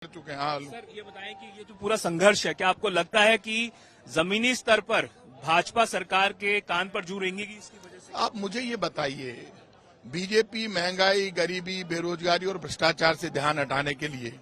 कर चुके हैं। हाँ सर, ये बताएं कि ये जो पूरा संघर्ष है, क्या आपको लगता है कि जमीनी स्तर पर भाजपा सरकार के कान पर जू रेंगेगी इसकी वजह से? आप मुझे ये बताइए, बीजेपी महंगाई, गरीबी, बेरोजगारी और भ्रष्टाचार से ध्यान हटाने के लिए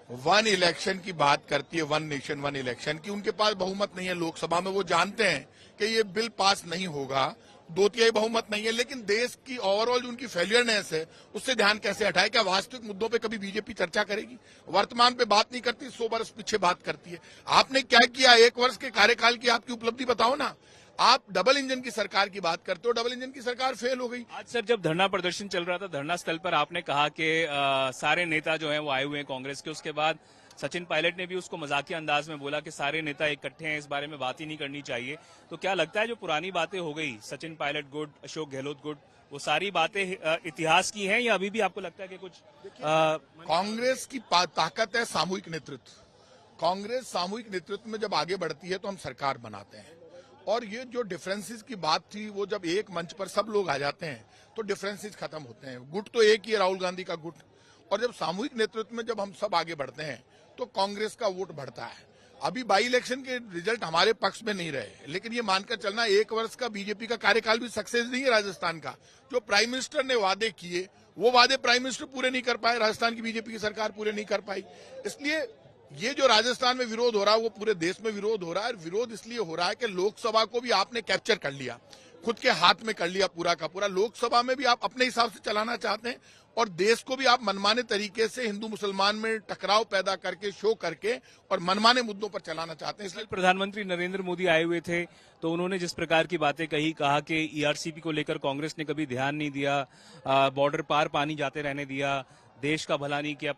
वन इलेक्शन की बात करती है, वन नेशन वन इलेक्शन की। उनके पास बहुमत नहीं है लोकसभा में, वो जानते हैं कि ये बिल पास नहीं होगा, 2/3 बहुमत नहीं है, लेकिन देश की ओवरऑल जो उनकी फेलियरनेस है उससे ध्यान कैसे हटाए? क्या वास्तविक मुद्दों पे कभी बीजेपी चर्चा करेगी? वर्तमान पे बात नहीं करती, 100 वर्ष पीछे बात करती है। आपने क्या किया 1 वर्ष के कार्यकाल की? आपकी उपलब्धि बताओ ना। आप डबल इंजन की सरकार की बात करते हो, डबल इंजन की सरकार फेल हो गई। आज सर, जब धरना प्रदर्शन चल रहा था, धरना स्थल पर आपने कहा कि सारे नेता जो हैं वो आए हुए हैं कांग्रेस के। उसके बाद सचिन पायलट ने भी उसको मजाकिया अंदाज में बोला कि सारे नेता इकट्ठे हैं, इस बारे में बात ही नहीं करनी चाहिए। तो क्या लगता है जो पुरानी बातें हो गई, सचिन पायलट गुड, अशोक गहलोत गुड, वो सारी बातें इतिहास की हैं, या अभी भी आपको लगता है कि कुछ कांग्रेस की ताकत है सामूहिक नेतृत्व। कांग्रेस सामूहिक नेतृत्व में जब आगे बढ़ती है तो हम सरकार बनाते हैं। और ये जो डिफरेंसेस की बात थी, वो जब एक मंच पर सब लोग आ जाते हैं तो डिफरेंसेस खत्म होते हैं। गुट तो एक ही है, राहुल गांधी का गुट। और जब सामूहिक नेतृत्व में जब हम सब आगे बढ़ते हैं तो कांग्रेस का वोट बढ़ता है। अभी बाई इलेक्शन के रिजल्ट हमारे पक्ष में नहीं रहे, लेकिन ये मानकर चलना 1 वर्ष का बीजेपी का कार्यकाल भी सक्सेस नहीं है राजस्थान का। जो प्राइम मिनिस्टर ने वादे किए वो वादे प्राइम मिनिस्टर पूरे नहीं कर पाए, राजस्थान की बीजेपी की सरकार पूरे नहीं कर पाई। इसलिए ये जो राजस्थान में विरोध हो रहा है वो पूरे देश में विरोध हो रहा है। विरोध इसलिए हो रहा है कि लोकसभा को भी आपने कैप्चर कर लिया, खुद के हाथ में कर लिया पूरा का पूरा। लोकसभा में भी आप अपने हिसाब से चलाना चाहते हैं और देश को भी आप मनमाने तरीके से हिंदू मुसलमान में टकराव पैदा करके, शो करके और मनमाने मुद्दों पर चलाना चाहते हैं। इसलिए प्रधानमंत्री नरेंद्र मोदी आए हुए थे तो उन्होंने जिस प्रकार की बातें कही, कहा कि ईआरसीपी को लेकर कांग्रेस ने कभी ध्यान नहीं दिया, बॉर्डर पार पानी जाते रहने दिया, देश का भला नहीं किया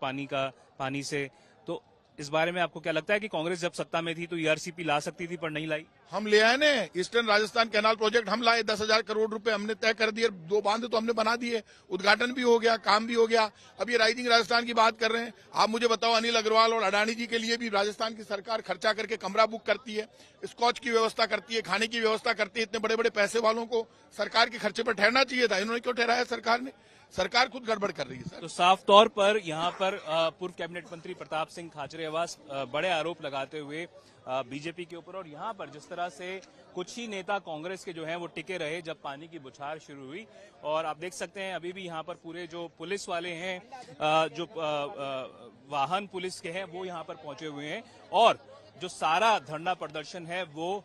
पानी से। तो इस बारे में आपको क्या लगता है कि कांग्रेस जब सत्ता में थी तो ईआरसीपी ला सकती थी पर नहीं लाई? हम ले आए ने, ईस्टर्न राजस्थान कैनाल प्रोजेक्ट हम लाए, 10,000 करोड़ रुपए हमने तय कर दिए, 2 बांध तो हमने बना दिए, उद्घाटन भी हो गया, काम भी हो गया। अब ये राइजिंग राजस्थान की बात कर रहे हैं। आप मुझे बताओ, अनिल अग्रवाल और अडानी जी के लिए भी राजस्थान की सरकार खर्चा करके कमरा बुक करती है, स्कॉच की व्यवस्था करती है, खाने की व्यवस्था करती है। इतने बड़े बड़े पैसे वालों को सरकार के खर्चे पर ठहरना चाहिए था, इन्होंने क्यों ठहराया? सरकार ने, सरकार खुद गड़बड़ कर रही है। तो साफ तौर पर यहाँ पर पूर्व कैबिनेट मंत्री प्रताप सिंह खाचरियावास बड़े आरोप लगाते हुए बीजेपी के ऊपर, और यहाँ पर जिस तरह से कुछ ही नेता कांग्रेस के जो हैं वो टिके रहे जब पानी की बौछार शुरू हुई। और आप देख सकते हैं अभी भी यहाँ पर पूरे जो पुलिस वाले हैं, जो वाहन पुलिस के हैं, वो यहाँ पर पहुंचे हुए हैं। और जो सारा धरना प्रदर्शन है वो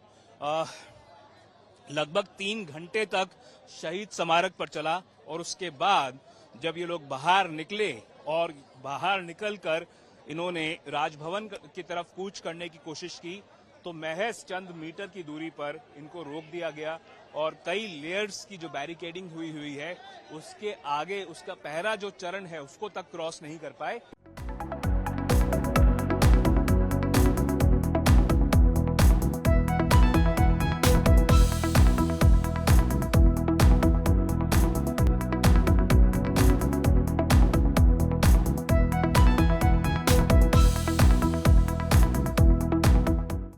लगभग 3 घंटे तक शहीद स्मारक पर चला। और उसके बाद जब ये लोग बाहर निकले और बाहर निकलकर इन्होंने राजभवन की तरफ कूच करने की कोशिश की तो महज चंद मीटर की दूरी पर इनको रोक दिया गया और कई लेयर्स की जो बैरिकेडिंग हुई है उसके आगे उसका पहला जो चरण है उसको तक क्रॉस नहीं कर पाए।